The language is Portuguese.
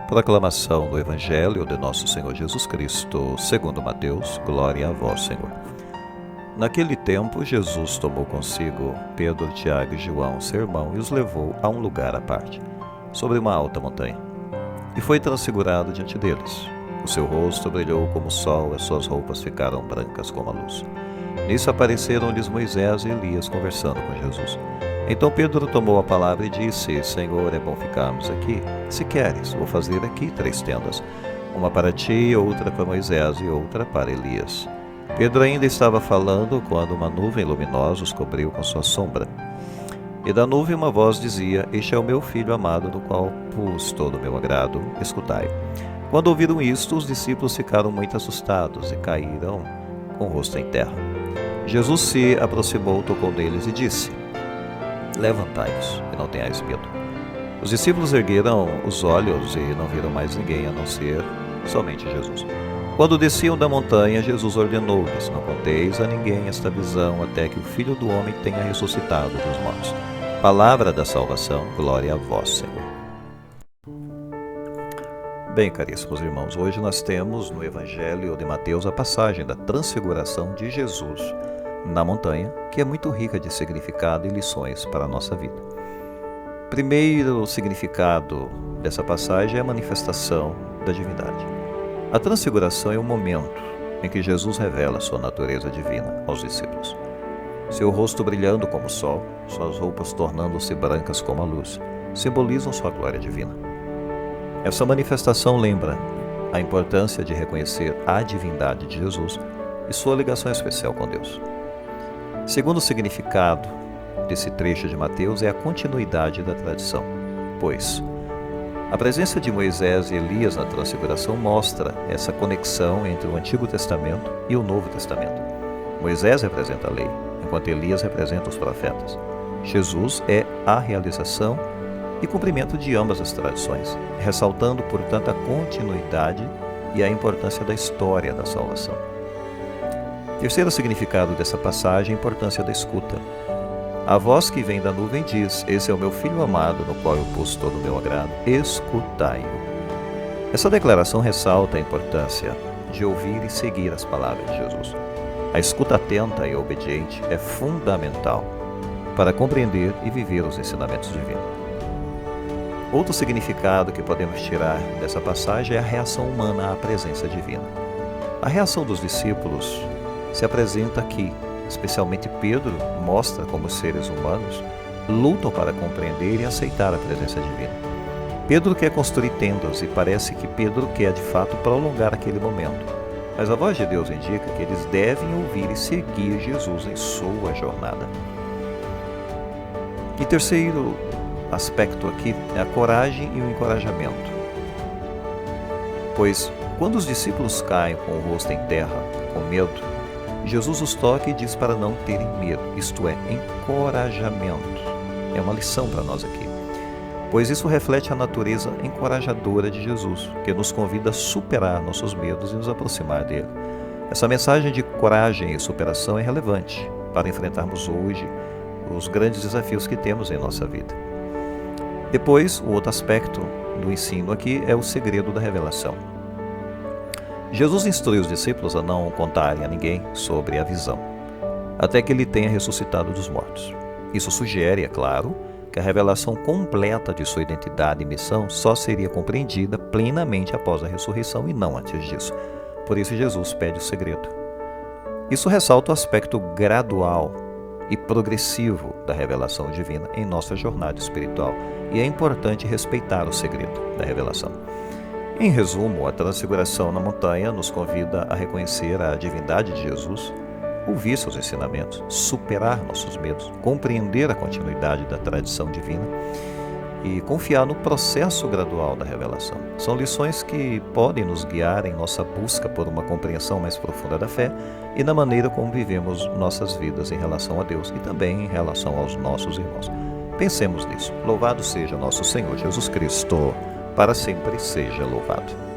Proclamação do Evangelho de Nosso Senhor Jesus Cristo, segundo Mateus. Glória a vós, Senhor. Naquele tempo, Jesus tomou consigo Pedro, Tiago e João, seu irmão, e os levou a um lugar à parte, sobre uma alta montanha. E foi transfigurado diante deles. O seu rosto brilhou como o sol, as suas roupas ficaram brancas como a luz. Nisso apareceram-lhes Moisés e Elias conversando com Jesus. Então Pedro tomou a palavra e disse: Senhor, é bom ficarmos aqui. Se queres, vou fazer aqui 3 tendas, uma para ti, outra para Moisés e outra para Elias. Pedro ainda estava falando quando uma nuvem luminosa os cobriu com sua sombra. E da nuvem uma voz dizia: Este é o meu filho amado, no qual pus todo o meu agrado, escutai-o. Quando ouviram isto, os discípulos ficaram muito assustados e caíram com o rosto em terra. Jesus se aproximou, tocou neles e disse: Levantai-vos e não tenhais medo. Os discípulos ergueram os olhos e não viram mais ninguém a não ser somente Jesus. Quando desciam da montanha, Jesus ordenou-lhes: Não conteis a ninguém esta visão, até que o Filho do Homem tenha ressuscitado dos mortos. Palavra da salvação, glória a vós, Senhor. Bem, caríssimos irmãos, hoje nós temos no Evangelho de Mateus a passagem da transfiguração de Jesus na montanha, que é muito rica de significado e lições para a nossa vida. Primeiro significado dessa passagem é a manifestação da divindade. A transfiguração é o momento em que Jesus revela sua natureza divina aos discípulos. Seu rosto brilhando como o sol, suas roupas tornando-se brancas como a luz, simbolizam sua glória divina. Essa manifestação lembra a importância de reconhecer a divindade de Jesus e sua ligação especial com Deus. Segundo significado desse trecho de Mateus é a continuidade da tradição, pois a presença de Moisés e Elias na transfiguração mostra essa conexão entre o Antigo Testamento e o Novo Testamento. Moisés representa a lei, enquanto Elias representa os profetas. Jesus é a realização e cumprimento de ambas as tradições, ressaltando, portanto, a continuidade e a importância da história da salvação. Terceiro significado dessa passagem é a importância da escuta. A voz que vem da nuvem diz: Esse é o meu Filho amado, no qual eu pus todo o meu agrado, escutai-o. Essa declaração ressalta a importância de ouvir e seguir as palavras de Jesus. A escuta atenta e obediente é fundamental para compreender e viver os ensinamentos divinos. Outro significado que podemos tirar dessa passagem é a reação humana à presença divina. A reação dos discípulos se apresenta aqui, especialmente Pedro mostra como os seres humanos lutam para compreender e aceitar a presença divina. Pedro quer construir tendas e parece que Pedro quer de fato prolongar aquele momento. Mas a voz de Deus indica que eles devem ouvir e seguir Jesus em sua jornada. E terceiro aspecto aqui é a coragem e o encorajamento. Pois quando os discípulos caem com o rosto em terra, com medo, Jesus os toca e diz para não terem medo, isto é, encorajamento. É uma lição para nós aqui, pois isso reflete a natureza encorajadora de Jesus, que nos convida a superar nossos medos e nos aproximar dele. Essa mensagem de coragem e superação é relevante para enfrentarmos hoje os grandes desafios que temos em nossa vida. Depois, o outro aspecto do ensino aqui é o segredo da revelação. Jesus instrui os discípulos a não contarem a ninguém sobre a visão, até que ele tenha ressuscitado dos mortos. Isso sugere, é claro, que a revelação completa de sua identidade e missão só seria compreendida plenamente após a ressurreição e não antes disso. Por isso Jesus pede o segredo. Isso ressalta o aspecto gradual e progressivo da revelação divina em nossa jornada espiritual, e é importante respeitar o segredo da revelação. Em resumo, a transfiguração na montanha nos convida a reconhecer a divindade de Jesus, ouvir seus ensinamentos, superar nossos medos, compreender a continuidade da tradição divina e confiar no processo gradual da revelação. São lições que podem nos guiar em nossa busca por uma compreensão mais profunda da fé e na maneira como vivemos nossas vidas em relação a Deus e também em relação aos nossos irmãos. Pensemos nisso. Louvado seja nosso Senhor Jesus Cristo. Para sempre seja louvado.